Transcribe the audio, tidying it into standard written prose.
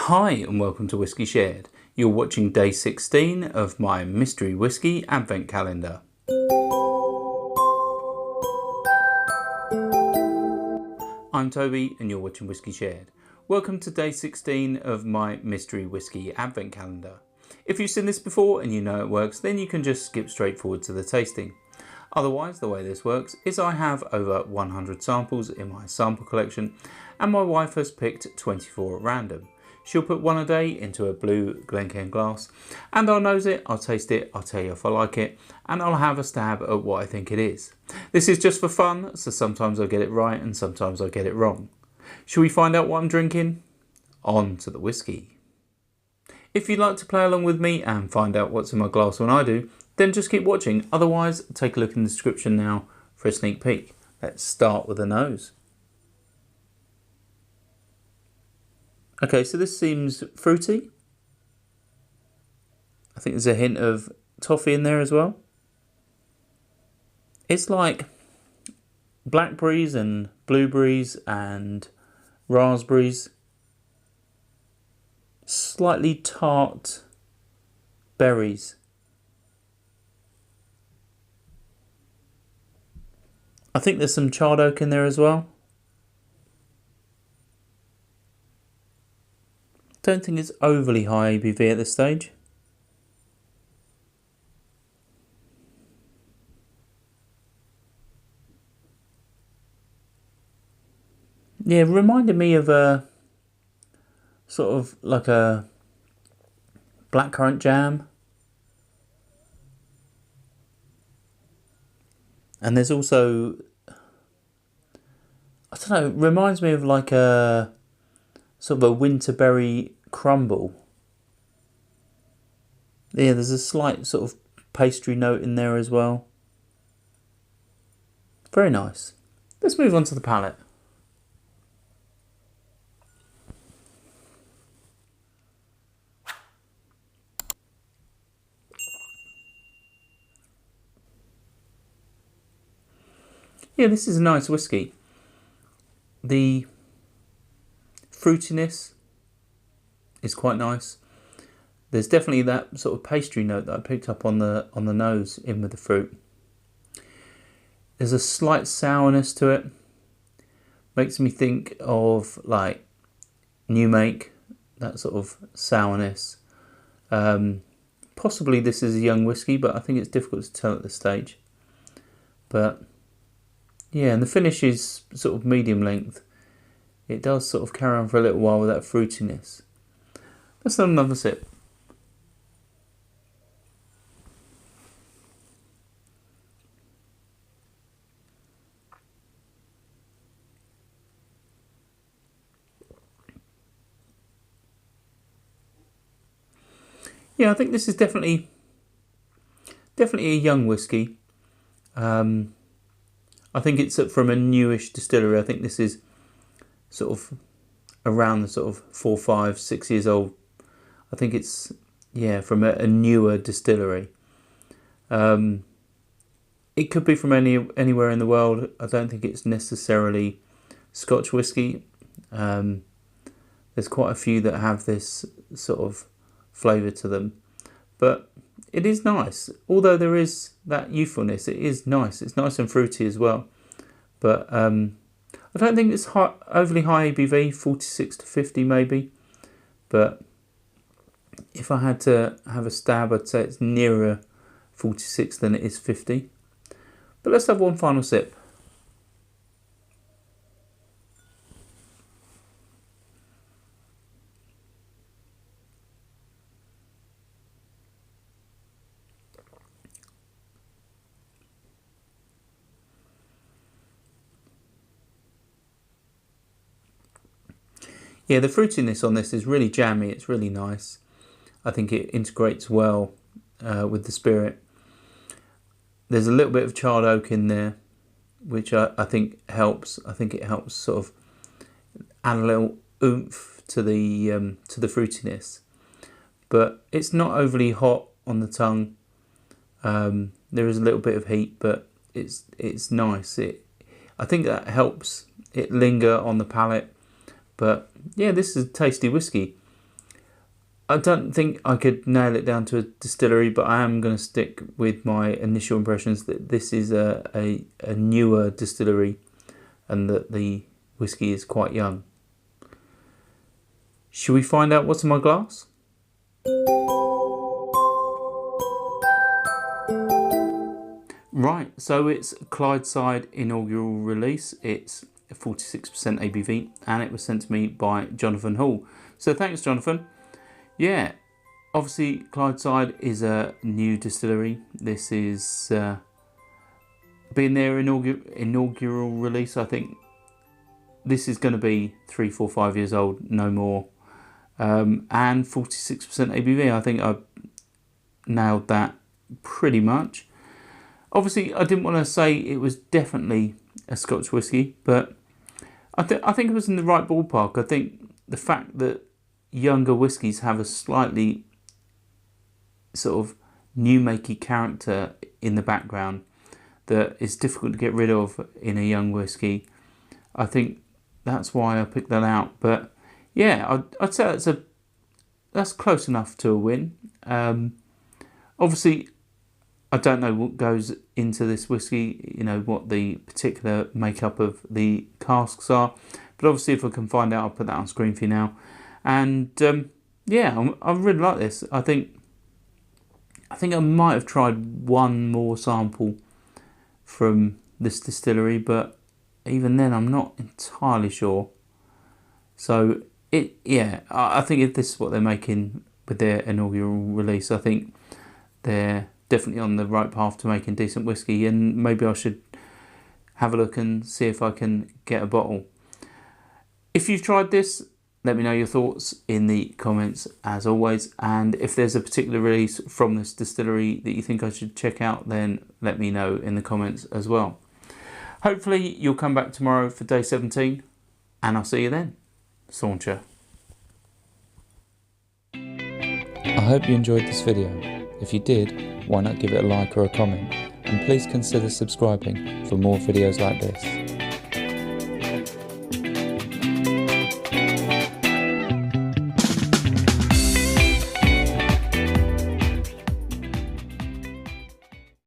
Hi and welcome to Whiskey Shared. You're watching day 16 of my mystery whiskey advent calendar. I'm Toby and you're watching Whiskey Shared. Welcome to day 16 of my mystery whiskey advent calendar. If you've seen this before and you know it works, then you can just skip straight forward to the tasting. Otherwise, the way this works is I have over 100 samples in my sample collection and my wife has picked 24 at random. She'll put one a day into a blue Glencairn glass and I'll nose it, I'll taste it, I'll tell you if I like it, and I'll have a stab at what I think it is. This is just for fun, so sometimes I get it right and sometimes I get it wrong. Shall we find out what I'm drinking? On to the whiskey. If you'd like to play along with me and find out what's in my glass when I do, then just keep watching. Otherwise, take a look in the description now for a sneak peek. Let's start with the nose. Okay, so this seems fruity. I think there's a hint of toffee in there as well. It's like blackberries and blueberries and raspberries. Slightly tart berries. I think there's some charred oak in there as well. Don't think it's overly high ABV at this stage. Yeah, reminded me of a sort of like a blackcurrant jam. And there's also, I don't know, reminds me of like a sort of a winterberry crumble. Yeah, there's a slight sort of pastry note in there as well. Very nice. Let's move on to the palate. Yeah, this is a nice whiskey. The fruitiness is quite nice. There's definitely that sort of pastry note that I picked up on the nose in with the fruit. There's a slight sourness to it. Makes me think of like new make, that sort of sourness. Possibly this is a young whiskey, but I think it's difficult to tell at this stage. But yeah, and the finish is sort of medium length. It does sort of carry on for a little while with that fruitiness. Let's have another sip. Yeah, I think this is definitely a young whiskey. I think it's from a newish distillery. I think this is sort of around the sort of 4, 5, 6 years old. I think it's, yeah, from a newer distillery. It could be from anywhere in the world. I don't think it's necessarily Scotch whiskey. There's quite a few that have this sort of flavour to them. But it is nice. Although there is that youthfulness, it is nice. It's nice and fruity as well. But I don't think it's overly high ABV, 46 to 50 maybe. But if I had to have a stab, I'd say it's nearer 46 than it is 50. But let's have one final sip. Yeah, the fruitiness on this is really jammy. It's really nice. I think it integrates well with the spirit. There's a little bit of charred oak in there, which I think helps. I think it helps sort of add a little oomph to the fruitiness. But it's not overly hot on the tongue. There is a little bit of heat, but it's nice. I think that helps it linger on the palate. But yeah, this is a tasty whiskey. I don't think I could nail it down to a distillery, but I am going to stick with my initial impressions that this is a newer distillery and that the whiskey is quite young. Shall we find out what's in my glass? Right, so it's Clydeside Inaugural Release. It's 46% ABV and it was sent to me by Jonathan Hall. So thanks, Jonathan. Yeah, obviously Clydeside is a new distillery. This is being their inaugural release. I think this is going to be 3, 4, 5 years old, no more. And 46% ABV. I think I nailed that pretty much. Obviously, I didn't want to say it was definitely a Scotch whisky, but I think it was in the right ballpark. I think the fact that younger whiskies have a slightly sort of new makey character in the background that is difficult to get rid of in a young whisky, I think that's why I picked that out. But yeah, I'd say that's close enough to a win. Obviously, I don't know what goes into this whisky, you know, what the particular makeup of the casks are. But obviously, if I can find out, I'll put that on screen for you now. And yeah, I really like this. I think I might have tried one more sample from this distillery, but even then, I'm not entirely sure. So I think if this is what they're making with their inaugural release, I think they're definitely on the right path to making decent whiskey, and maybe I should have a look and see if I can get a bottle. If you've tried this, let me know your thoughts in the comments as always, and if there's a particular release from this distillery that you think I should check out, then let me know in the comments as well. Hopefully you'll come back tomorrow for day 17, and I'll see you then. Sauncher. I hope you enjoyed this video. If you did, why not give it a like or a comment, and please consider subscribing for more videos like this.